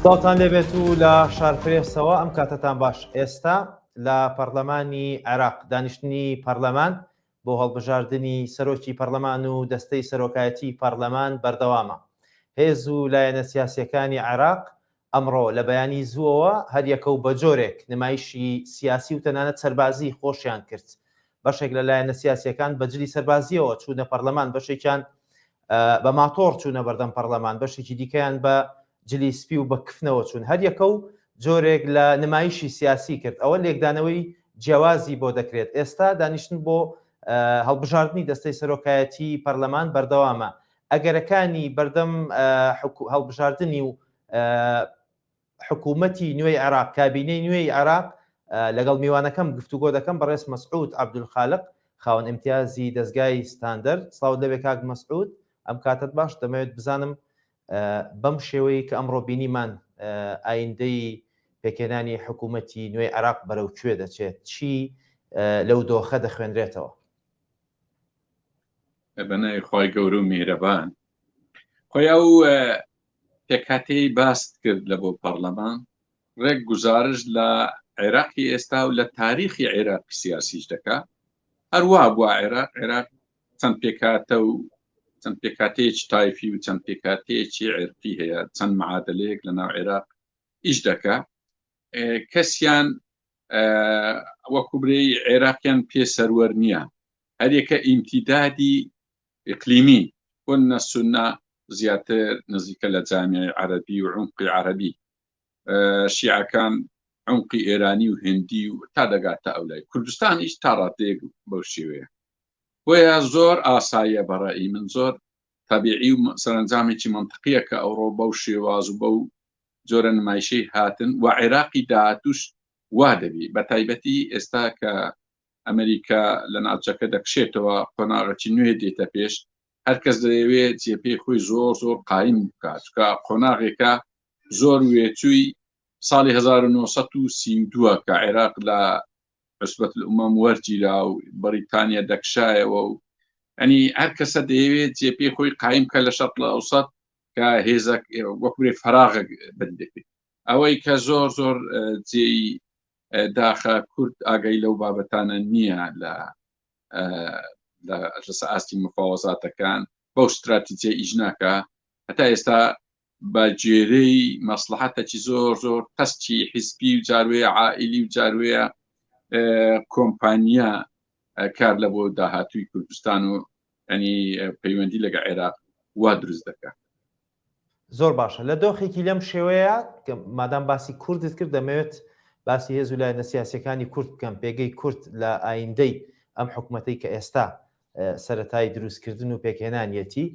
ساڵتان لێبێت و لە شارفرێسەوە ئەم کاتتان باش. ئێستا لە پەرلەمانی عێراق دانیشتنی پەرلەمان بۆ هەڵبژاردننی سەرۆکی پەرلەمان و دەستەی سەرۆکایەتی پەرلەمان بەردەوامە. هێز و لایەنە سیاسیەکانی عێراق ئەمڕۆ لە بەیانی زووەوە هەریەکە و بە جۆرێک نمایشی سیاسی و تەنانەت سەربازی خۆشیان کرد. بەشێک لە لایەنە سیاسیەکان بەجلی سەربازیەوە چوونە پەرلەمان، بەشێکیان بە ماتۆڕ چوونە بەردەم پەرلەمان، بەشێکی دیکەیان بە جلی سپی و بە کفنەوە چوون. هەریەکە و جۆرێک لە نمایشی سیاسی کرد. ئەوە لێکدانەوەی جیاوازی بۆ دەکرێت. ئێستا دانیشتن بۆ هەڵبژاردننی دەستەی سەرۆکایەتی پەرلەمان بەردەوامە. ئەگەرەکانی بەردەم هەڵبژاردننی و حکوومەتی نوێی عێراق، کابینەی نوێی عێراق لەگەڵ میوانەکەم گفتوگۆ دەکەم بەڕێز مەسعود عەبدولخالق، خاوەن ئیمتیازی دەستگای ستاندەرد. سڵاو لەبێ کاک مەسعود، ئەم کاتت باش. دەمەوێت بزانم بەم شێوەیە کە ئەمڕۆ بینیمان ئایندەی پێکێنانی حکوومەتی نوێی عێراق بەرەو کوێ دەچێت، چی لەو دۆخە دەخوێنرێتەوە؟ بەنای خی گەورە و میهرەبان، خۆی ئەو پێکهاتەی باست کرد لە بۆ پەرلەمان ڕێک گزارش لە عێراقی ئێستا و لە تاریخی عێراقی سیاسیش دەکا. هەروە بووە عێراق چەند پێکاتە و چەند پێکاتەیەکی تایفی و چەند پێکاتەیەکی عێرقی هەیە، چەند معادلەیەک لە ناو عێراق ئیش دەکا. کەسیان وەکوبرەی عێراقیان پێسەروەر نییە. هەرێکە ئیمتیدادی ئیقلیمی کۆنە سونە زیاتر نزیکە لە جامیعی عەرەبی و عومقی عەرەبی، شیعەکان عومقی ئێرانی و هندی و تا دەگاتە ئەولای کوردستانیش تا ڕاتەیەک بەو شێوەیە. بۆیە زۆر ئاساییە بەڕێی من، زۆر تەبیعی و سەرنجامێکی منطقیە کە ئەوڕۆ بەو شێواز و بەو جۆرە نمایشەی هاتن و عێراقی داهاتوش وا دەبی. بە تایبەتی ئێستا کە ئەمریکا لە ناوچەکە دەکشێتەوە، قۆناغێکی نوێ دێتە پێش، هەرکەس دەیەوێت جێپێی خۆی زۆر زۆر قایم بکات، کە قۆناغێکە زۆر وێچووی ساڵی 1932 کە عێراق لە عسبەت الئومەم وەرگیرا و بەریتانیا دەکشایەوە و ئەنی هەر کەسە دەیەوێت جێپێی خۆی قایم کە لە شەرق ئەوسەط کە هێزەک وەکوێ فراغ بدەکرێت. ئەوەی کە زۆر زۆر جێی داخە کورد ئاگەی لەو بابەتانە نییە لە ئاستی مفاوەزاتەکان بەو استراتیجیە ئیژناکە. هەتا ئێستا بە جێرەی مەسلحەتێکی زۆر زۆر قەستی حیزبی و جاروەیە عائیلی و جاروەیە کۆمپانیا کار لە بۆ داهاتووی کوردستان و ئەنی پەیوەندی لەگە عێراق وا دروست دەکات. زۆر باشە. لە دۆخێکی لەم شێوەیە کە مادام باسی کوردت کرد، دەمەوێت باسی هێز و لایەنە سیاسیەکانی کورد بکەم. پێگەی کورد لە ئایندەی ئەم حکوومەتەی کە ئێستا سەرەتای دروستکردن و پێکهێنانیەتی،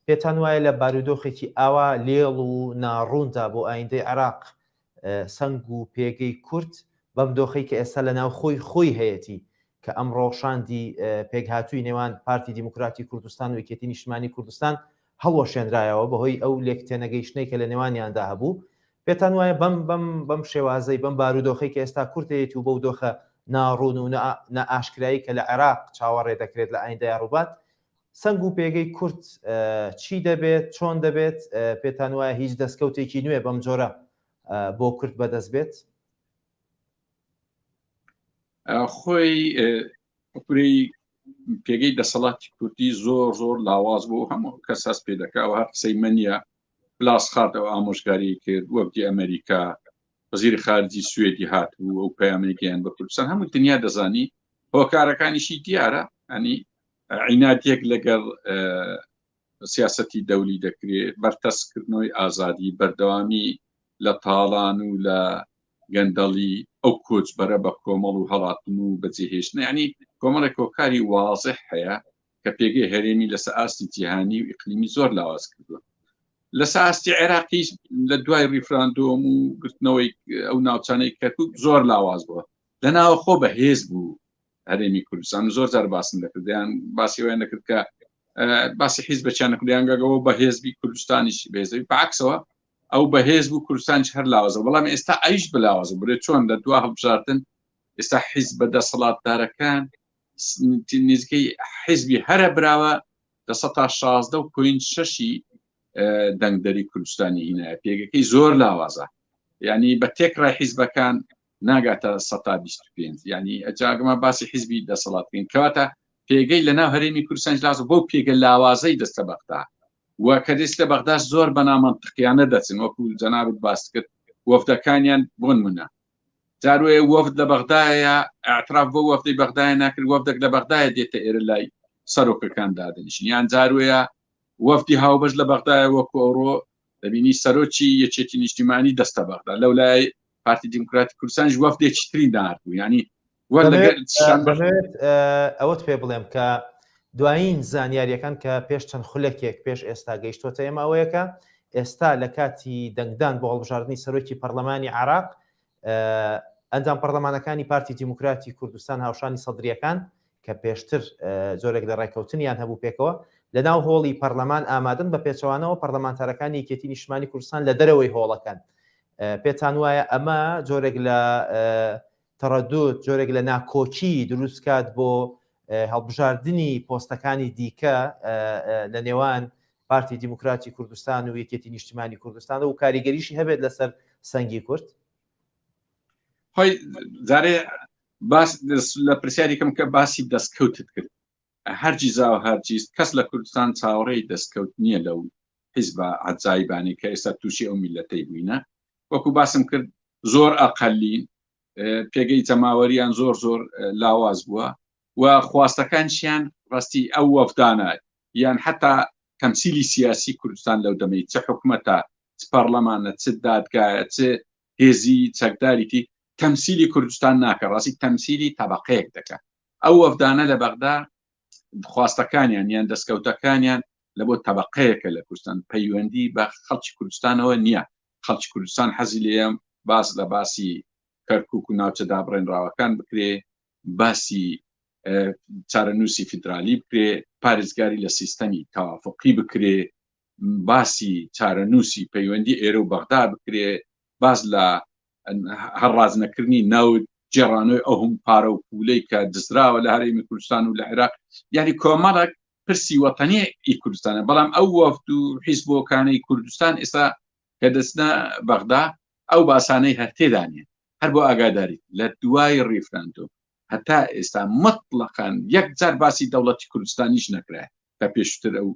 پێتان وایە لە بارودۆخێکی ئاوا لێڵ و ناڕووندا بۆ ئایندەی عێراق سەنگ و پێگەی کورد بەم دۆخەی کە ئێستا لە ناو خۆی هەیەی کە ئەم ڕۆژاندی پێکهاتووی نێوان پارتی دیموکراتی کوردستان و یەکێتی نیشتیمانی کوردستان هەڵوەشێنرایەوە بەهۆی ئەو لێکتێنەگەیشتنەی کە لە نێوانیاندا هەبوو. پێتان وایە بەم شێوازەی بەم بارودۆخەی کە ئێستا کورتەیەتی و بەو دۆخە ناڕوون و نائاشکرایی کە لە عێراق چاوەڕێ دەکرێت لە ئایندەی ڕووبات، سەنگ و پێگەی کورد چی دەبێت، چۆن دەبێت؟ پێتان وایە هیچ دەستکەوتێکی نوێ بەم جۆرە بۆ کورد بەدەست بێت؟ خۆی پێی پێگەی دەسەڵاتی کوردی زۆر زۆر لاواز بوو، هەموو کەس هەست پێ دەکەوە، هەر قسەی منە پلاس خاتەوە ئامۆژگاری کرد، وەکتی ئەمریکا وەزیری خارجی سوێدی هات و ئەو پەیامێکیان بە کوردستان هەموو دنیا دەزانی هۆکارەکانیشی دیارە. ئەنی عیناتێک لەگەڵ سیاسەتی دەولی دەکرێت، بەرتەسکردنەوەی ئازادی، بەردەوامی لە تاڵان و لە گەندەڵی ئەو کۆچبەرە بە کۆمەڵ و هەڵاتن و بەجێهێشتن. ینی کۆمەڵێک کۆکاری واضح هەیە کە پێگەی هەرێمی لەسەر ئاستی جیهانی و ئیقلیمی زۆر لاواز کردووە. لەسەر ئاستی عێراقی لە دوای ریفراندۆم و گرتنەوەی ئەو ناوچانەی کەرکک زۆر لاواز بووە. لەناوە خۆ بەهێز بوو هەرێمی کوردستان زۆر جار باسن دەکردیان، باسی ویان دەکرد کە باسی حیزب بەچیان نەکردیانگەگەوە بەهێزبی کوردستانیش بێزەوی بەعکسەوە ئەو بەهێز بوو کوردستانیش هەر لاوازە. بەڵام ئێستا ئەیش بلاوازە برێت چۆن لە دوا هەڵبژاردن ئێستا حیزب بەدەسەڵاتدارەکان نزیکەی حیزبی هەرە براوە 16.6 دەنگدەری کوردستانی هینایە. پێگەکەی زۆر لاوازە. ینی بە تێکڕای حیزبەکان ناگاتە 125 ینی ئەجاگەمە باسی حیزبی دەسەڵاتکەین کەواتە پێگەی لە ناو هەرێمی کوردستان لاز بۆ پێگە لاوازەی دەستە بەغدا وە کە دەستە بەغداش زۆر بەنامەنتقیانە دەچن وەکو جەنابەت باس کرد وەفدەکانیان بۆن منە جاروێ وەفد لە بەغدایە ئاعتراف بۆ وەفدەی بەغدایە ناکرد وەفدێک لە بەغدایە دێتە ئێرە لای سەرۆکەکان دادەنیشن یان جاروەیە وەفدی هاوبەش لە بەغدایە وەکو ئەوڕۆ دەبینی سەرۆکی یەکێتی نیشتیمانی دەستە بەغدا لەو لای پارتی دیموکراتی کوردستانیش وەفدێکی تری ناردبوو ینی ئەوەت پێ بڵێم کە دوایین زانیاریەکان کە پێش چەند خولەکێک پێش ئێستا گەیشتۆتە ئێمە ئەوەیەکە ئێستا لە کاتی دەنگدان بۆ هەڵبژاردننی سەرۆکی پەرلەمانی عێراق ئەنجام پەرلەمانەکانی پارتی دیموکراتی کوردستان هاوشانی سەدرریەکان کە پێشتر زۆرێک لە ڕێککەوتنیان هەبوو پێکەوە لە ناو هۆڵی پەرلەمان ئامادەن بە پێچەوانەوە پەرلەمانتارەکانی یەکێتی نیشتیمانی کوردستان لە دەرەوەی هۆڵەکان پێتان وایە ئەمە جۆرێک لە تەڕەدوت جۆرێک لە ناکۆچی دروست کات بۆ هەڵبژاردننی پۆستەکانی دیکە لە نێوان پارتی دیموکراتی کوردستان و یەکێتی نیشتیمانی کوردستان و کاریگەریشی هەبێت لەسەر سەنگی کورد هۆی جارێ باس لە پرسیاریکەم کە باسی دەستکەوتت کرد هەرگی زاو هەرگیز کەس لە کوردستان چاوەڕێی دەستکەوت نییە لەو حیزبە عەجایبانی کە ئێستا تووشی ئەو میلەتەی بووینە وەکو باسم کرد زۆر ئەقەلین پێگەی جەماوەریان زۆر زۆر لاواز بووە و خواستەکانشیان ڕاستی ئەو وەفدانە یان حتا تەمسیلی سیاسی کوردستان لەو دەمەی چه حکومەتە چ پەرلەمانە چ دادگایە چ هێزی چەکداریتی تەمسیلی کوردستان ناکە ڕاستی تەمسیلی تەبەقەیەک دەکات ئەو وەفدانە لە بەغدا خواستەکانیان یان دەستکەوتەکانیان لە بۆ تەبەقەیەکە لە کوردستان پەیوەندی بە خەڵکی کوردستانەوە نییە خەڵکی کوردستان حەزی لێم باس لە باسی کەرکووک و ناوچە دابڕێنراوەکان بکرێ باسی چارەنووسی فیدرالی بکرێ پارێزگاری لە سیستەمی تەوافقی بکرێ باسی چارەنووسی پەیوەندی ئێرە و بەغدا بکرێ باس لە هەڕازنەکردنی ناوت جێڕانەوەی ئەوهم پارە و پولەی کە دزراوە لە هەرێمی کوردستان و لە عێراق یعنی کۆمەڵێک پرسی وەتەنی ئی کوردستانە بەڵام ئەو وەفد و حیزبۆکانەی کوردستان ئێستا کە دەستنە بەغدا ئەو باسانەی هەر تێدانێ هەر بۆ ئاگاداری لە دوای ڕیفراندۆ هەتا ئێستا مطلقاً یەکجار باسی دەوڵەتی کوردستانیش نەکرای کە پێشتر ئەو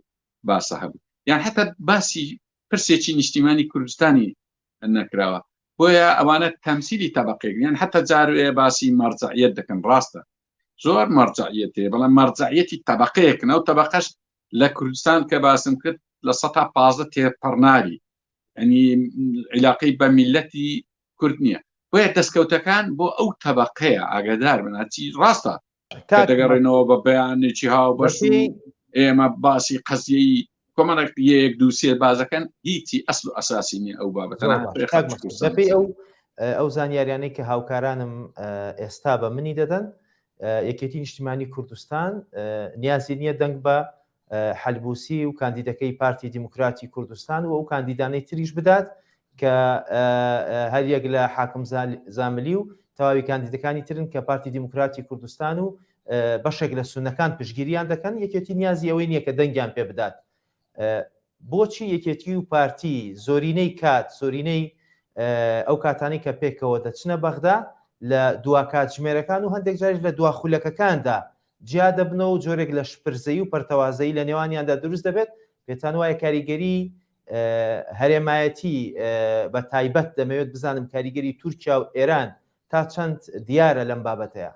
باسە هەبوو یان حتا باسی پرسێکی نیشتیمانی کوردستانی نەکراوە بۆیە ئەوانە تەمسیلی تەبەقەیەک یان حتا جارێ باسی مەرجعیەت دەکەن ڕاستە زۆر مەرجعیەت هەیە بەڵام مەرجعیەتی تەبەقەیەکن ئەو تەبەقەش لە کوردستان کە باسم کرد لە 115 تێپەڕناوی ینی عیلاقەی بە میلەتی کورد نییە بۆیە دەستکەوتەکان بۆ ئەو تەبەقەیە ئاگادار بناچی ڕاستە دەگەڕێنەوە بە بەیانێکی هاوبەش ئێمە باسی قەزیەی کۆمەڵێک یەک دوو سێ بازەکەن هیچی ئەسڵ و ئەساسی نیە ئەو بابەتەنە ئەو زانیاریانەی کە هاوکارانم ئێستا بە منی دەدەن یەکێتی نیشتیمانی کوردستان نیازی نییە دەنگ بە حەلبوسی و کاندیدەکەی پارتی دیموکراتی کوردستان و ئەو کاندیدانەی تریش بدات کە هەر یەک لە حاکم زاملی و تەواوی کاندیدەکانی ترن کە پارتی دیموکراتی کوردستان و بەشێک لە سونەکان پشگیریان دەکەن یەکێتی نیازی ئەوەی نییە کە دەنگیان پێ بدات بۆچی یەکێتی و پارتی زۆرینەی کات زۆرینەی ئەو کاتانی کە پێکەوە دەچنە بەغدا لە دوا کاتژمێرەکان و هەندێک جاریش لە دوا خولەکەکاندا جیا دەبنەوە و جۆرێک لە شپرزەی و پەرتەوازەی لە نێوانیاندا دروست دەبێت پێتان وایە کاریگەری هەرێمایەتی بە تایبەت دەمەوێت بزانم کاریگەری تورکیا و ئێران تا چەند دیارە لەم بابەتەیە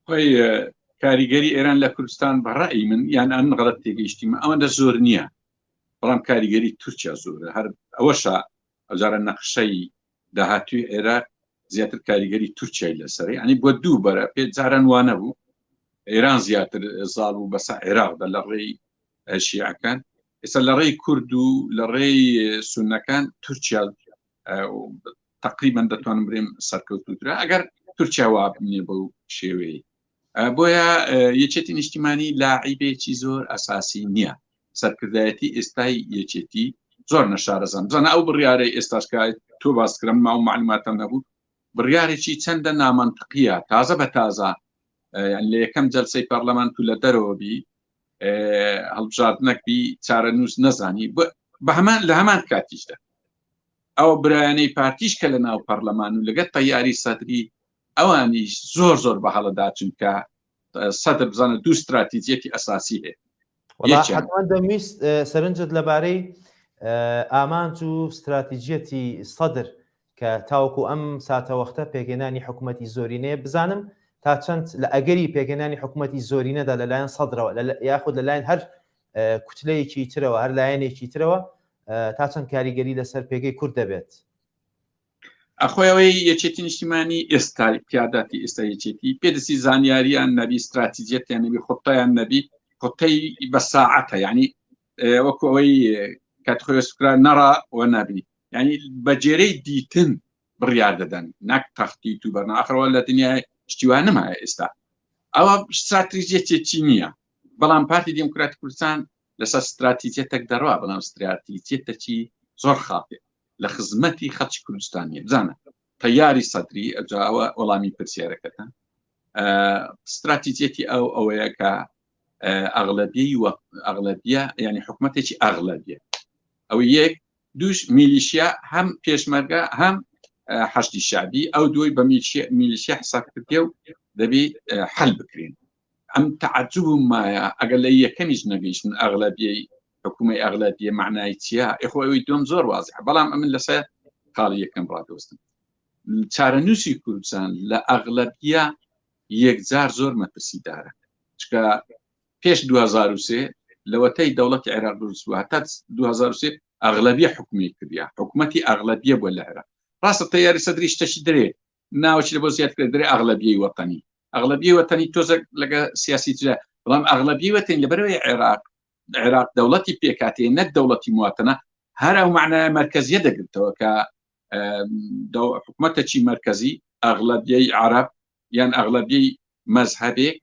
خۆی کاریگەری ئێران لە کوردستان بەڕای من یان ئەن غەڵەت تێگەیشتیمە ئەوەندە زۆر نییە بەڵام کاریگەری تورکیا زۆرە هەر ئەوەشە ئەوجارە نەخشەی داهاتوی عێراق زیاتر کاریگەری تورکیای لەسەر ینی بۆ دوو بەرە پێ جاران وانە بوو ئێران زیاتر زاڵ و بەسە عێراقدا لە ڕێی شیعەکان ئێستا لە ڕێی کورد و لە ڕێی سونەکان تورکیا تقریبا دەتوانم بڵێم سەرکەوتووترە ئەگەر تورکیا وابنێ بەو شێوەیە بۆیە یەکێتی نیشتیمانی لاعیبێکی زۆر ئەساسی نییە سەرکردایەتی ئێستای یەکێتی زۆر نەشارەزان بزانە ئەو بڕیارەی ئێستاشکای تۆ باسکرم ما و معلوماتم نەبوو بڕیارێکی چەندە نامەنتقیە تازە بە تازە لە یەکەم جەلسەی پەرلەمان تو لە دەرەوە بی هەڵبژاردنەک بی چارەنووس نەزانی بە هەمان لە هەمان کاتیشدا ئەو برایانەی پارتیش کە لە ناو پەرلەمان و لەگەڵ تەیاری سەدری ئەوانیش زۆر بە هەڵەدا چونکە سەدر بزانە دوو استراتیجیەتی ئەساسی هەیە. حتما دەمویست سەرنجت لەبارەی ئامانج و استراتیجیەتی سەدر کە تاوەکو ئەم ساتەوەختە پێگەێنانی حکوومەتی زۆرینەیە بزانم تا چەند لە ئەگەری پێگەێنانی حکوومەتی زۆرینەدا لەلایەن سەدرەوە یاخود لەلایەن هەر کوتلەیەکی ترەوە هەر لایەنێکی ترەوە تا چەند کاریگەری لەسەر پێگەی کورد دەبێت. ئەخۆیەوەی یەکێتی نیشتیمانی ئێستا پیاداتی ئێستا یەکێتی پێدەسی زانیاریان نەبی استراتیجیەتیان نەبی خۆتایان نەبی خۆتەی بە ساعەتە یعنی وەکو ئەوەی کاتخۆی سوکرا نەڕا و نابنی یعنی بەجێرەی دیتن بڕیار دەدەن ناک تەختی تو بەرنا ئاخرەوە لە دنیای شتیوان نەمایە ئێستا ئەوە استراتیجیەتێکی نییە بەڵام پارتی دیموکراتی کوردستان لەسەر استراتیجیەتێک دەڕوا بەڵام استراتیجیەتێکی زۆر خاپێ لە خزمەتی خەڵکی کوردستانیە بزانە تەیاری سەدری ئەجاوە وەڵامی پرسیارەکەتە استراتیجیەتی ئەوەیە کە ئەغلەبیە یعنی حکومەتێکی ئەغلەبیە ئەو یەک دووش میلیشیا هەم پێشمەرگە هەم حەشتی شعبی ئەو دوی بە میلیشیا حساب کردێ و دەبی حل بکرێن ئەم تعجب مایە ئەگەر لە یەکەمیش نەگەیشتن ئەغلەبیەی حکومەی ئەغلەبیە معنای چییە ئەخۆ ئەوەی دوم زۆر وازح بەڵام ئەمن لەسەر خاڵی یەکەم ڕادۆستن چارەنووسی کوردستان لە ئەغلەبیە یەکجار زۆر مەترسیدارە چکە پێش 2023 لەوەتەی دەوڵەتی عێراق دروست بووە تا 2023 ئەغلەبیە حکومی کردیا حکومەتی ئەغلەبیە بووە لە عێراق ڕاستە تەیاری سەدری شتەشی درێ ناوەچی لە بۆ زیاد کرد درێ ئەغلەبیەی وەتەنی ئەغلەبیە وەتەنی تۆزە لەگە سیاسی ترە بەڵام ئەغلەبیە وەتەنی لەبەرەوەی عێراق دەوڵەتی پێکاتێ نەک دەوڵەتی مواتەنە هەر ئەو معنای مرکزیە دەگرتەوە کە حکومەتێکی مرکزی ئەغلەبیەی عەرەب یان ئەغلەبیەی مەذهەبێک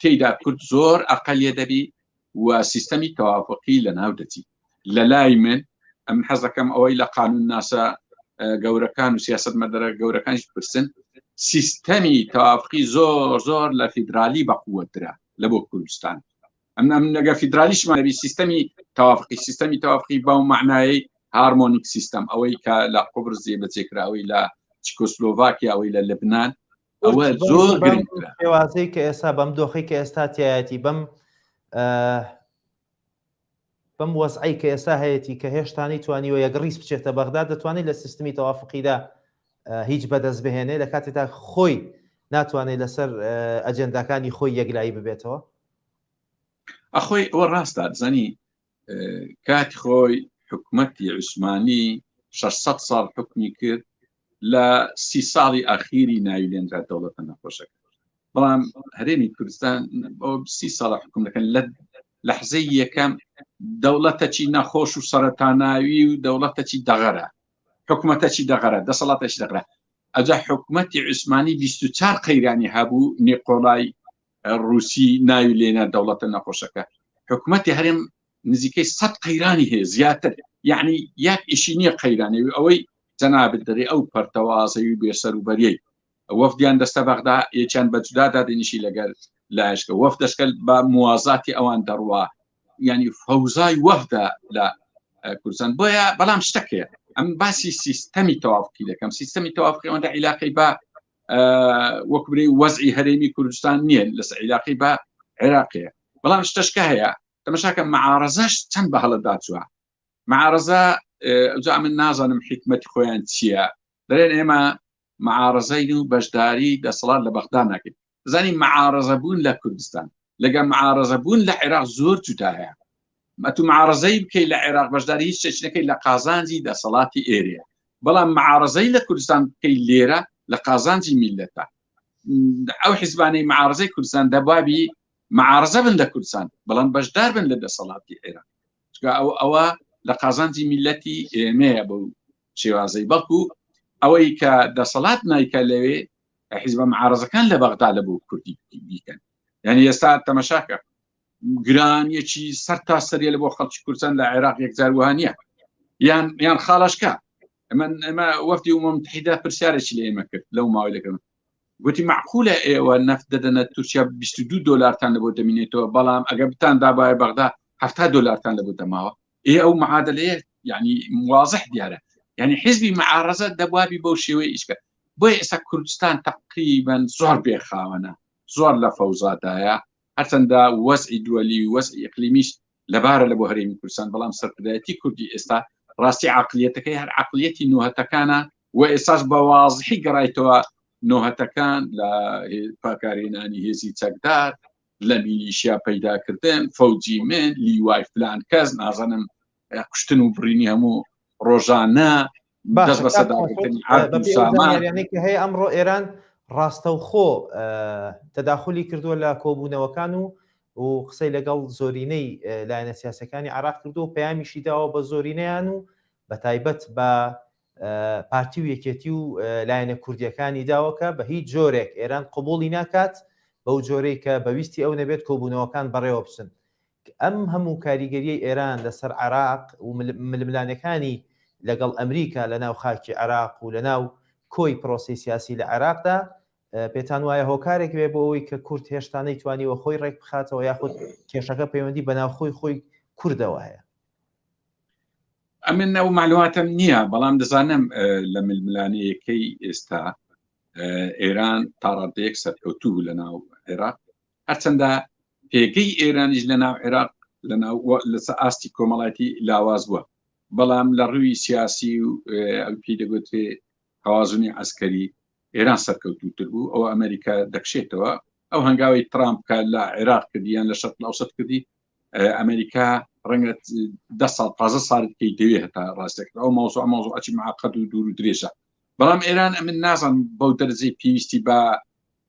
تێیدا کورد زۆر ئەقەلیە دەبی و سیستەمی تەوافقی لە ناو دەچی لە لای من ئەم حەز دەکەم ئەوەی لە قانون ناسا گەورەکان و سیاست مەدەرە گەورەکانیش پرسن سیستەمی تەوافقی زۆر لە فیدرالی بەقووەترە لە بۆ کوردستان ئەم نەگە فیدرالیشمانەبی سیستەمی تەوافقی بەو معنایی هارمۆنیک سیستەم ئەوەی کە لە قوبرس جێبەجێکرا ئەوەی لە چکۆسلۆڤاکیا ئەوەی لە لەبنان ئەوە زۆر گرنگترە شێوازەی کە ئێستا بەم دۆخی کە ئێستا تایەتی بەم وەزعی کە ئێستا هەیەی کە هێشتانی توانیوە یەک ڕیس بچێتە بەغدا دەتوانێت لە سیستمی تەوافقیدا هیچ بەدەست بهێنێ لە کاتێکدا خۆی ناتوانێت لەسەر ئەجەنداکانی خۆی یەکلایی ببێتەوە ئەخۆی ئەوە ڕاستە دەزانی کاتی خۆی حکومەتی عوسمانی 600 ساڵ حکمی کرد لە 30 ساڵی ئاخیری ناویلێنرا دەوڵەتە نەخۆشەکە بەڵام هەرێمی کوردستان 30 ساڵ حکم دەکەن لە لەحزەی یەکەم دەوڵەتەکی نەخۆش و سەرەتاناوی و دەوڵەتەکی دەغەرە حکومەتەکی دەغەرە دەسەڵاتێکی دەغەرە ئەجا حکومەتی عوسمانی 24 قەیرانی هەبوو نیقۆڵای رووسی ناوی لێنە دەوڵەتە نەخۆشەکە حکومەتی هەرێم نزیکەی 100 قەیرانی هەیە زیاتر یعنی یاک ئیشی نییە قەیرانەوی ئەوەی جەنابەت دەرێ ئەو پەرتەوازەوی بێسەر و بەریەی وەفدیان دەستە بەغدا یەکیان بە جودا دادێنیشی لەگەر لایشکە وەف دەشکەل بە موازاتی ئەوان دەڕوا ینی فەوزای وەفدا لە کوردستان بۆیە بەڵام شتەکەیە ئەم باسی سیستەمی تەوافقی دەکەم سیستەمی تەوافقی ئەوەندە عیلاقەی بە وەکبرەی وەزعی هەرێمی کوردستان نییە لەسەر عیلاقی بە عێراقیە بەڵام شتەشکە هەیە تەماشاکە مەعارەزەش چەند بە هەڵەدا چووە مەعارەزە ئەوجا من نازانم حکمەتی خۆیان چییە دەڵێن ئێمە مەعارەزەین و بەشداری دەسەڵات لە بەغدا ناکەین زانی مەعارەزە بوون لە کوردستان لەگەڵ مەعارەزە بوون لە عێراق زۆر جودا هەیە ئەتو مەعارەزەی بکەی لە عێراق بەشداری هیچ شتێکەکەی لە قازانجی دەسەڵاتی ئێرەیە بەڵام مەعارەزەی لە کوردستان بکەی لێرە لە قازانجی میلەتە ئەو حیزبانەی مەعارەزەی کوردستان دەبابی مەعارەزە بن لە کوردستان بەڵام بەشدار بن لە دەسەڵاتی عێراق ئەوە لە قازانجی میلەتی ئێمەیە بەو شێوازەی بەڵکو ئەوەی کە دەسەڵات نایکە لەوێ حیزبە مەعارەزەکان لە بەغدا لە بۆ کوردی بیکەن یعنی ئێستا تەماشاکە گرانیەکی سەر تا سەریە لە بۆ خەڵکی کوردستان لە عێراق یەکجار وهانیە یان خاڵشکە ئەمە وەفدی ئومەم متحیدە پرسیارێکی لە ئێمە کرد لەو ماوەی لەگەڵ گوتی معقولە ئێوە نەفت دەدەنە تورکیا 22 دۆلارتان لە بۆ دەمینێتەوە بەڵام ئەگەر بتان دابایە بەغدا 70 دۆلارتان لە بۆ دەماوە ئەو معادلەیە یعنی واضح دیارە يعني حزبی معارەزە دەبوابی بەو شێوەیە ئیشکە بۆیە ئێستا کوردستان تقریبان زۆر بێخاوەنە زۆر لە فەوزادایە هەرچەندە وەزعی دووەلی وەزعی ئیقلیمیش لەبارە لە بۆ هەرێمی کوردستان بەڵام سەرکردایەتی کوردی ئێستا ڕاستی عقلیەتەکەی هەر عقلیەتی نۆهەتەکانە و ئێساش بە وازحی گەڕایتەوە نۆهەتەکان لە پاکارێنانی هێزی چەکدار لە میلیشیا پەیداکردن فەوجی من لیوای فلان کەس نازانم کوشتن و بڕینی هەموو ڕۆژانە دەست بە سەداگرتنی عەرد و سامان یانێکی هەیە ئەمڕۆ ئێران ڕاستەوخۆ تەداخلی کردووە لە کۆبوونەوەکان و قسەی لەگەڵ زۆرینەی لایەنە سیاسەکانی عێراق کردو و پەیامیشی داوە بە زۆرینەیان و بە تایبەت بە پارتی و یەکێتی و لایەنە کوردیەکانی داوەکە بە هیچ جۆرێک ئێران قبوڵی ناکات بەو جۆرەی کە بەویستی ئەو نەبێت کۆبوونەوەکان بەڕێوە بچن. ئەم هەموو کاریگەریەی ئێران لەسەر عێراق و ململانەکانی لەگەڵ ئەمریکا لە ناو خاکی عێراق و لە ناو کۆی پرۆسی سیاسی لە عێراقدا پێتان وایە هۆکارێک بێ بۆ ئەوەی کە کورد هێشتا نەیتوانیوە خۆی ڕێک بخاتەوە یاخود کێشەکە پەیوەندی بەناو خۆی کوردەوە هەیە. ئەمن ئەو معلوماتم نییە بەڵام دەزانم لە ململانەیەکەی ئێستا ئێران تاڕادەیەک سەرکەوتوو لە ناو عێراق هەرچەندە پێگەی ئێرانیش لە ناو عێراق لەسەر ئاستی کۆمەڵایەتی لاواز بووە بەڵام لە ڕووی سیاسی و پێی دەگوترێ هەوازنی عەسکەری ئێران سەرکەوتووتر بوو ئەو ئەمریکا دەکشێتەوە ئەو هەنگاوی ترامپکە لە عێراق کردیان لە شەرق ئەوسەد کردی ئەمریکا ڕەنگە 15 ساڵی دەوێت هەتا ڕاستێک ئەو مۆزوعی معقەد و دوور و درێژە بەڵام ئێران ئەمن نازان بەو دەرەجەی پێویستی بە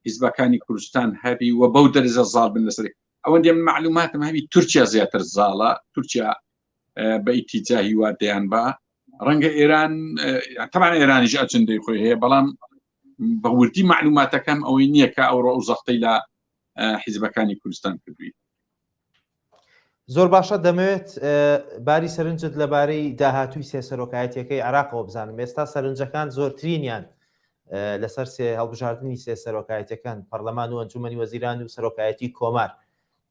حیزبەکانی کوردستان هەبی و بەو دەرەجە زاڵ بن لەسەر ئەوەندێ معلوماتم هەبی تورکیا زیاتر زاڵە تورکیا بە ئیتیجاهی وا دەیان بە ڕەنگە ئێران تەمان ئێرانیش ئەجندەی خۆی هەیە بەڵام بە وردی معلوماتەکەم ئەوەی نییە کە ئەوڕۆ و زەختەی لە حیزبەکانی کوردستان کردووی. زۆر باشە دەمەوێت باری سەرنجت لەبارەی داهاتووی سێسەرۆکایەتیەکەی عێراقەوە بزانم. ئێستا سەرنجەکان زۆرترینیان لەسەر هەڵبژاردننی سێسەرۆکایەتەکان پەرلەمان و ئەنجومەنی وەزیران و سەرۆکایەتی کۆمار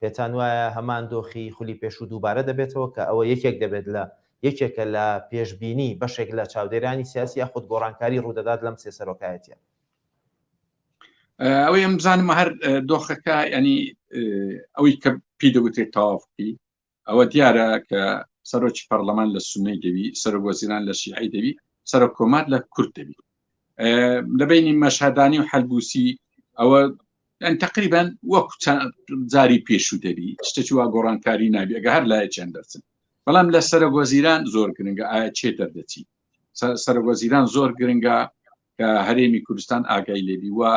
پێتان وایە هەمان دۆخی خولی پێش و دووبارە دەبێتەوە کە ئەوە یەکێک دەبێت لە یەکێکە لە پێشبینی بەشێک لە چاودێرانی سیاسی یاخود گۆڕانکاری ڕوودەدات لەم سێسەرۆکایەتیە. ئەوەی ئەم بزانم هەر دۆخەکە ینی ئەوەی کە پێی دەوتێت تەواوی ئەوە دیارە کە سەرۆکی پەرلەمان لە سونەی دەوی سەرۆک وەزیران لە شیعی دەوی سەرۆک کۆمار لە کورد دەوی لە بینی مەشهدانی و حەلبوسی ئەوە تقریبا وەکو جاری پێشوو دەبی شتێکی وا گۆڕانکاری نابی ئەگە هەر لایە چەند دەرچن بەڵام لە سەرۆک وەزیران زۆر گرنگە ئایا چێ دەردەچی سەرۆک وەزیران زۆر گرنگە کە هەرێمی کوردستان ئاگای لێبی وە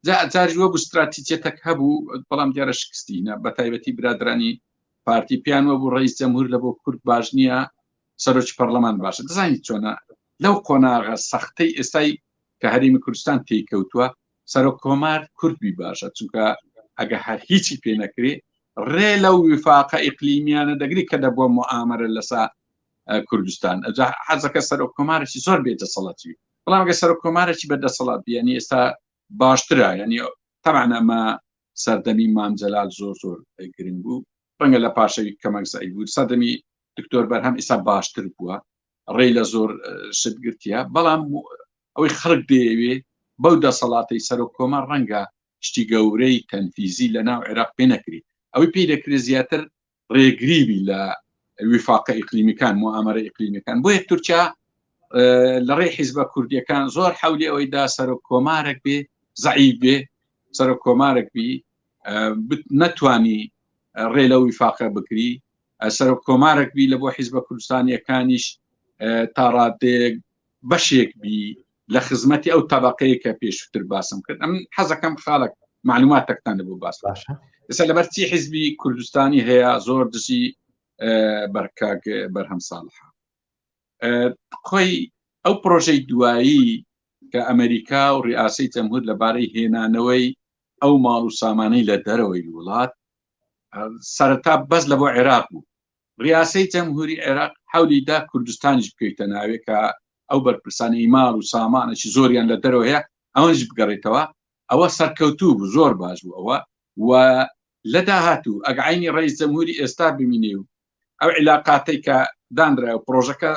جاریوە بوو استراتیجێتەک هەبوو بەڵام دیارە شکستینە بە تایبەتی برادرانی پارتی پیانوە بوو ڕئیس جەمهور لە بۆ کورد باش نییە سەرۆکی پەرلەمان باشە دەزانیت چۆنە لەو قۆناغە سەختەی ئێستای کە هەرێمی کوردستان تێکەوتووە سەرۆک کۆمار کوردبی باشە چونکە ئەگە هەر هیچی پێ نەکرێ ڕێ لەو وفاقە ئیقلیمیانە دەگری کە دەبووە موعامەرە لەسا کوردستان ئەجا حەزەکە سەرۆک کۆمارێکی زۆر بێدەسەڵەتی بەڵام ئەگە سەرۆک کۆمارێکی بەدەسەڵات بیانی ئێستا باشترە ینی تەمان ئەمە سەردەمی مام جەلال زۆر زۆر گرنگ بوو ڕەنگە لە پاشەوی کەمەک زایی بوو سەردەمی دکتۆر بەرهەم ئێستا باشتر بووە ڕێی لە زۆر شتگرتیە بەڵام ئەوەی خەڵک دەیەوێ بەو دەسەڵاتی سەرۆک کۆمار ڕەنگە شتی گەورەی تەنفیزی لە ناو عێراق پێ نەکری ئەوەی پێی دەکرێت زیاتر ڕێگریبی لە وفاقە ئیقلیمیەکان موعامەرە ئیقلیمیەکان بۆیە تورکیا لە ڕێی حیزبە کوردیەکان زۆر حەولی ئەوەیدا سەرۆک کۆمارێک بێ زەعیف بێ سەرۆک کۆمارێک بی نەتوانی ڕێ لە وفاقە بکری سەرۆک کۆمارێک بی لە بۆ حیزبە کوردستانیەکانیش تا ڕادێک بەشێک بی لە خزمەتی ئەو تەبەقەیە کە پێشووتر باسم کرد ئەم حەزەکەم خاڵک معلوماتێکتان لەبوو باس ئێستا لەبەر چی حیزبی کوردستانی هەیە زۆر دژی بەرکاک بەرهەم ساڵحە خۆی ئەو پرۆژەی دوایی کە ئەمریکا و ڕیاسی جەمهور لەبارەی هێنانەوەی ئەو ماڵ و سامانەی لە دەرەوەی وڵات سەرەتا بەس لە بۆ عێراق بوو ڕیاسی جەمهوری عێراق حەولیدا کوردستانیش بکەیتە ناوێ کە ئەو بەرپرسانەی ماڵ و سامانێکی زۆریان لە دەرەوە هەیە ئەوەش بگەڕێتەوە ئەوە سەرکەوتوو بوو زۆر باش بوو ئەوە و لە داهاتوو ئەگعینی ڕئیس جەمهوری ئێستا ببینێ و ئەو علاقاتەی کە دانرا و پرۆژەکە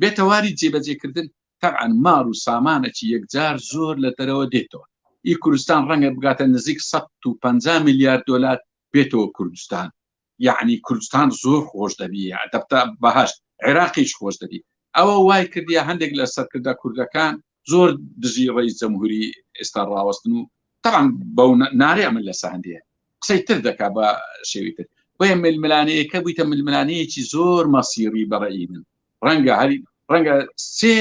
بێتەواری جێبەجێکردن طبعا مار و سامانێکی یەکجار زۆر لە دەرەوە دێتەوە. ئی کوردستان ڕەنگە بگاتە نزیک 150 میلیارد دلار بێتەوە کوردستان. یعنی کوردستان زۆر خۆش دەبی دەبتە بەهەش، عێراقیش خۆش دەبی. ئەوە وای کردیا هەندێک لە سەرکردە کوردەکان زۆر دژی ڕئیس جەمهوری ئێستا ڕاوەستن و طبعا بەو نارێ ئەمن لەسە هەندەیە قسەی تر دەکا بە شێوی تر. بۆیە ململانەیەکە بوویتە ململانەیەکی زۆر مەسیری بەڕێی من. ڕەنگە سێ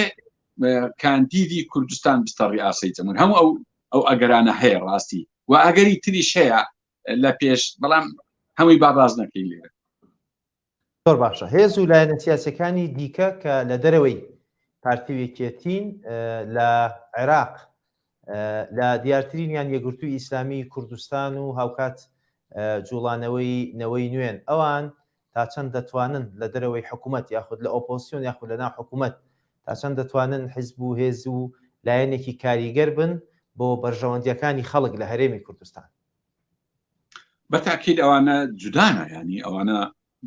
کاندیدی کوردستان بستە ڕیاسەی جەمهوری. هەموو ئەو ئەگەرانە هەیە ڕاستی و ئەگەری تریش هەیە لە پێش، بەڵام هەمووی باباز نەکەی لێرە. زۆر باشە. هێز و لایەنە سیاسەکانی دیکە کە لە دەرەوەی پارتیوێکێتین لە عێراق لە دیارترینیان یەکگرتووی ئیسلامی کوردستان و هاوکات جوڵانەوەی نەوەی نوێن، ئەوان تا چەند دەتوانن لە دەرەوەی حکوومەت یاخود لە ئۆپۆسیۆن یاخود لە ناو حکوومەت تا چەند دەتوانن حیزب و هێز و لایەنێکی کاریگەر بن بۆ بەرژەوەندیەکانی خەڵک لە هەرێمی کوردستان. بەتاکید ئەوانە جودانە، ینی ئەوانە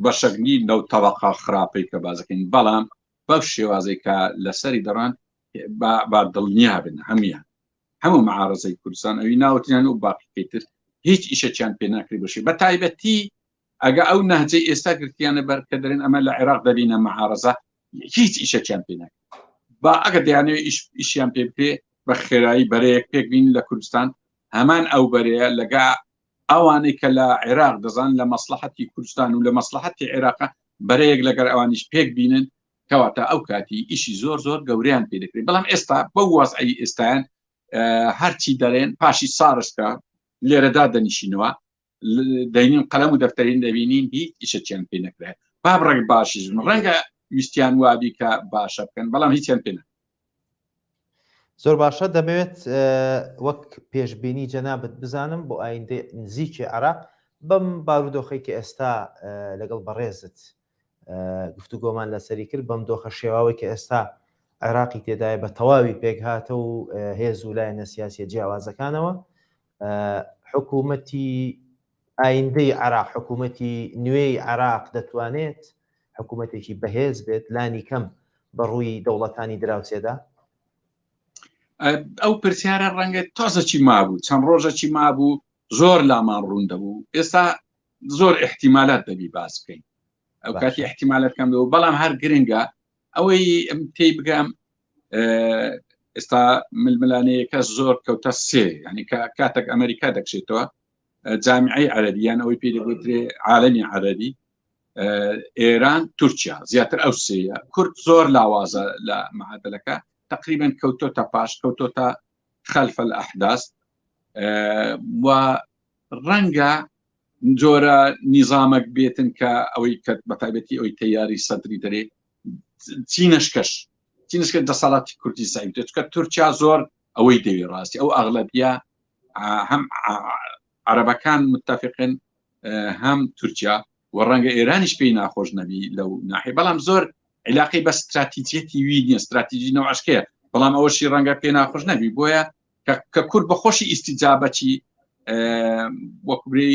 بەشەگنی نەو تەبەقە خراپەی کە بازەکەین، بەڵام بەو شێوازەی کە لەسەری دەڕان با دڵنیا بن هەموو معارەزەی کوردستان ئەوی ناوتیان و باقیکەی تر هیچ ئیشەکیان پێ ناکری بەشی. بە تایبەتی ئەگە ئەو نەهجەی ئێستا گرتیانە بەر کە دەرێن ئەمە لە عێراق دەبینە معارەزە هیچ ئیشەکیان پێ ناکرێت. با ئەگە دەیانەوێت ئیشیان پێ بکرێ بە خێرایی بەرەیەک پێک بین لە کوردستان، هەمان ئەو بەرەیە لەگا ئەوانەی کە لە عێراق دەزان لە مەسلحەتی کوردستان و لە مەسلحەتی عێراق بەرەیەک لەگەر ئەوانیش پێک بینن، کەواتە ئەو کاتی ئیشی زۆر گەوریان پێ دەکرێت. بەڵام ئێستا بە وەزعی ئێستایان هەرچی دەرێن پاشی سارشکە لێرەدا دەنیشینەوە، دەینین قەلەم و دەفتەرین دەبینین هیچ ئیشەکیان پێ نەکرێت. با بڕێک باشیش ڕەنگە ویستیان وابی کە باشە بکەن، بەڵام هیچیان پێ نەکرێت. زۆر باشە. دەمەوێت وەک پێشبینی جەنابەت بزانم بۆ ئایندەی نزیکی عێراق بەم بارودۆخەی کە ئێستا لەگەڵ بەڕێزت گفتوگۆمان لەسەری کرد، بەم دۆخە شێواوەی کە ئێستا عێراقی تێدایە بە تەواوی پێک هاتە و هێز و لایەنە سیاسی جیاوازەکانەوە، حکوومەتی ئایندەی عێراق، حکوومەتی نوێی عێراق دەتوانێت حکوومەتێکی بەهێز بێت لانی کەم بەڕووی دەوڵەتانی دراوسێدا؟ ئەو پرسیارە ڕەنگە تازەکی مابوو، چەند ڕۆژەکی مابوو، زۆر لامان ڕوون دەبوو. ئێستا زۆر احتیمالات دەبی باس بکەین، ئەو کاتی احتیمالات کەم دەبوو، بەڵام هەر گرنگە ئەوەی تێی بگەم ئێستا ململانەیەکە زۆر کەوتە سێ، ینی کاتێک ئەمریکا دەکشێتەوە جامیعەی عەرەبیان ئەوەی پێ دەگوترێ عالەمی عەرەبی، ئێران، تورکیا، زیاتر ئەو سێیە. کورد زۆر لاوازە لە معادلەکە، تقریبا کەوتۆتە پاش، کەوتۆتە خەلف الأحداث و ڕەنگە جۆرە نیزامێک بێتن کە ئەوەی کە بەتایبەتی ئەوی تەیاری سەدری دەرێ چینەشکەش دەسەڵاتی کوردی سعید چکە تورکیا زۆر ئەوەی دەوێ ڕاستی ئەو ئەغلبیە هەم عەرەبەکان متفقن هەم تورکیا و ڕەنگە ئێرانیش پێی ناخۆش نەبی لەو ناحیە، بەڵام زۆر علاقی بە استراتیجیەتی وی نیە، استراتیجی نەوەشکەیە، بەڵام ئەوەشی ڕەنگە پێ ناخۆش نەبی. بۆیە کە کورد بەخۆشی ئیستیجابەتی وەکوبری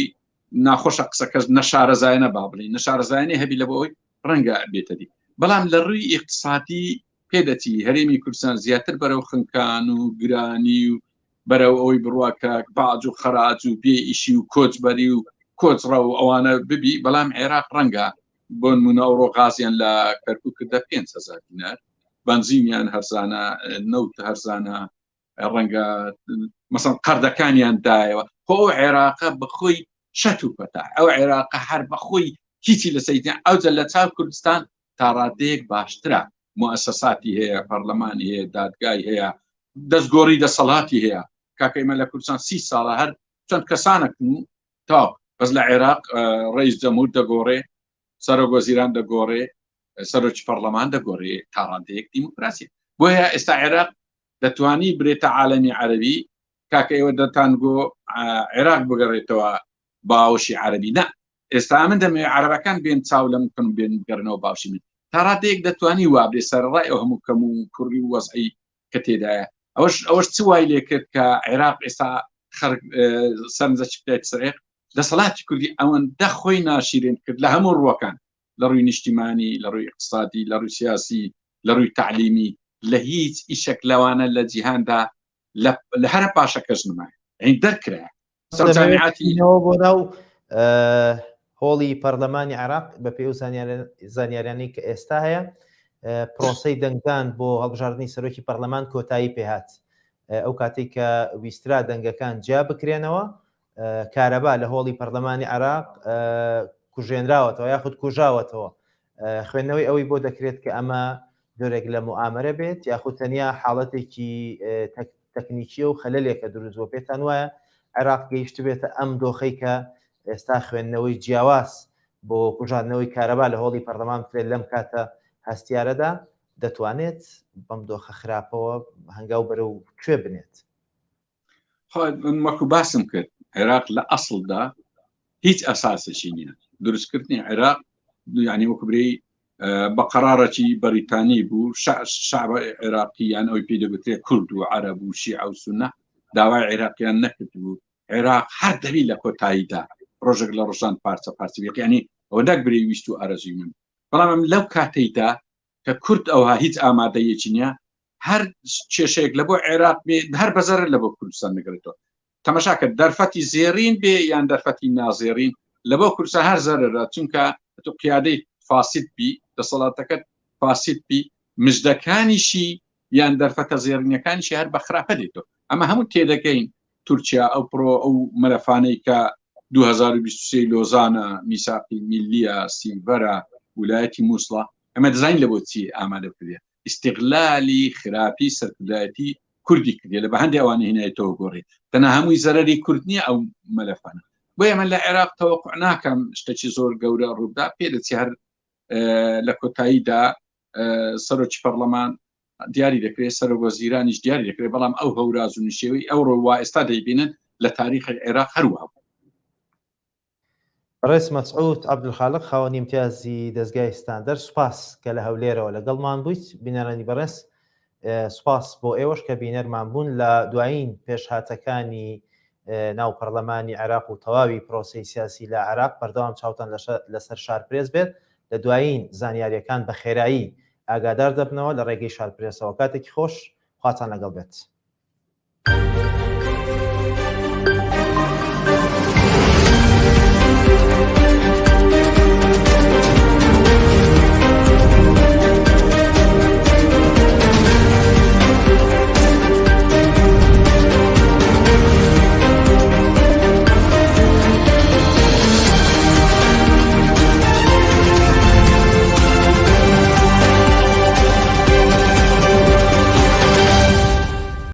ناخۆشە قسەکەس نەشارەزایەنە با بڵین نەشارەزایانی هەبی لە بۆەوەی ڕەنگە بێتە دی. بەڵام لە ڕووی ئیقتصادی پێدەچی هەرێمی کوردستان زیاتر بەرەو خنکان و گرانی و بەرەو ئەوەی بڕواکە باج و خەراج و بێ ئیشی و کۆچبەری و کۆچڕە و ئەوانە ببی. بەڵام عێراق ڕەنگە بۆ نمونە ئەوڕۆ غازیان لە کەرکووک کردە 5,000 دینار، بنزینیان هەرزانە، نەوت هەرزانە، ڕەنگە مەسەڵەن قەردەکانیان دایەوە. خۆ ئەو عێراقە بەخۆی شەت و پەتا، ئەو عێراقە هەر بەخۆی هیچی لە سەیدیان ئەوجە لە چاو کوردستان تا ڕادەیەک باشترە، مؤسساتی هەیە، پەرلەمانی هەیە، دادگای هەیە، دەستگۆڕی دەسەڵاتی هەیە. کاکەیمە لە کوردستان 30 ساڵە هەر چەند کەسانەکن و تا بەس لە عێراق ڕئیس جەمهور دەگۆڕێ، سەرۆک وەزیران دەگۆڕێ، سەرۆکی پەرلەمان دەگۆڕێ، تا ڕادەیەک دیموکراسی. بۆیە ئێستا عێراق دەتوانی برێتە عالەمی عەرەبی، کاکە ئێوە دەتانگۆ عێراق بگەڕێتەوە باوەشی عەرەبی. نە، ئێستا من دەمەوێت عەرەبەکان بێن چاو لەم بکەن و بێن بگەڕنەوە باوشی من، تا ڕادەیەک دەتوانی وابێ سەرڕای ئەو هەموو کەم و کوڕی و وەزعی کە تێدایە. ئەوەش چ وای لێ کرد کە عێراق ئێستا سەرنجەکی بدایە سەرێق دەسەڵاتی کوردی ئەوەندە خۆی ناشیرین کرد لە هەموو ڕووەکان، لە ڕووی نیشتیمانی، لە ڕووی اقتصادی، لە ڕووی سیاسی، لە ڕووی تعلیمی، لە هیچ ئیشێک لەوانە لە جیهاندا لە هەرە پاشە کەس نمای ئەین دەرکرا جامیعاتیەوە بۆ ناو هۆڵی پەرلەمانی عێراق بە پێی و زانیاریانی کە ئێستا هەیە پرۆسەی دەنگدان بۆ هەڵبژاردننی سەرۆکی پەرلەمان کۆتایی پێهات ئەو کاتێک کە ویسترا دەنگەکان جیا بکرێنەوە کارەبا لە هۆڵی پەرلەمانی عێراق کوژێنراوەتەوە یاخود کوژاوەتەوە خوێندنەوەی ئەوەی بۆ دەکرێت کە ئەمە جۆرێک لە موامەرە بێت یاخود تەنیا حاڵەتێکی تەکنیکیە و خەلەلێکە دروست بۆ پێتان وایە عێراق گەیشت بێتە ئەم دۆخەی کە ئێستا خوێندنەوەی جیاواز بۆ کوژاندنەوەی کارەبا لە هۆڵی پەرلەمان بکرێت لەم کاتە هەستیارەدا دەتوانێت بەم دۆخە خراپەوە هەنگاو بەرە و کوێ بنێت وەکو باسم کرد عێراق لە ئەسڵدا هیچ ئەساسێکی نییە دروستکردنی عێراق یعنی وەکوبرەی بە قەرارەکی بەریتانی بوو شعب عێراقییان ئەوی پێ دەگوترێت کورد و عەرەب و شیعە و سونە داوای عێراقیان نەکرد بوو عێراق هەر دەبی لە کۆتاییدا ڕۆژێک لە ڕۆژان پارچە پارچەبێت ینی ئەوە دەکبرێ ویست و ئارەزوی من بەڵام ئەم لەو کاتەیدا کە کورد ئەوها هیچ ئامادەیەکی نییە هەر کێشەیەک لە بۆ عێراق بێ هەر بەزەرە لە بۆ کوردستان نەگرێتەوە تەماشاکە دەرفەتی زێڕین بێ یان دەرفەتی نازێڕین لە بۆ کوردستان هەر زەرەرە چونکە تۆ قیادەی فاسید بی دەسەڵاتەکەت فاسید بی مژدەکانیشی یان دەرفەتە زێڕینەکانیشی هەر بە خراپە دێتەوە ئەمە هەموو تێدەگەین تورکیا ئەو پرۆ ئەو مەلەفانەی کە 2023 لۆزانە میساقی میلیە سیڤەرە ویلایەتی مووسڵە ئەمە دەزانین لە بۆ چی ئامادە بکرێت استیغلالی خراپی سەرکردایەتی کوردی کردێ لە بە هەندێک ئەوانە هێنایەتەوە گۆڕێ تەنها هەمووی زەرەری کورد نییە ئەو مەلەفانە بۆ ئێمە لە عێراق تەوەقع ناکەم شتێکی زۆر گەورە ڕوودا پێ دەچی هەر لە کۆتاییدا سەرۆکی پەرلەمان دیاری دەکرێت سەرۆک وەزیرانیش دیاری دەکرێت بەڵام ئەو هەوراز و نشێوەی ئەو ڕۆوا ئێستا دەیبینن لە تاریخی عێراق هەروە ڕێز مەسعود عەبدولخالق خاوەنی امتیازی دەستگای ستاندەر سوپاس کە لە هەولێرەوە لەگەڵمان بوویت بینەرانی بەڕێز سوپاس بۆ ئێوەش کە بینەرمان بوون لە دوایین پێشهاتەکانی ناو پەرلەمانی عێراق و تەواوی پرۆسەی سیاسی لە عێراق بەردەوام چاوتان لەسەر شارپرێز بێت لە دوایین زانیاریەکان بە خێرایی ئاگادار دەبنەوە لە ڕێگەی شارپرێسەوە کاتێکی خۆش خواتان لەگەڵ بێت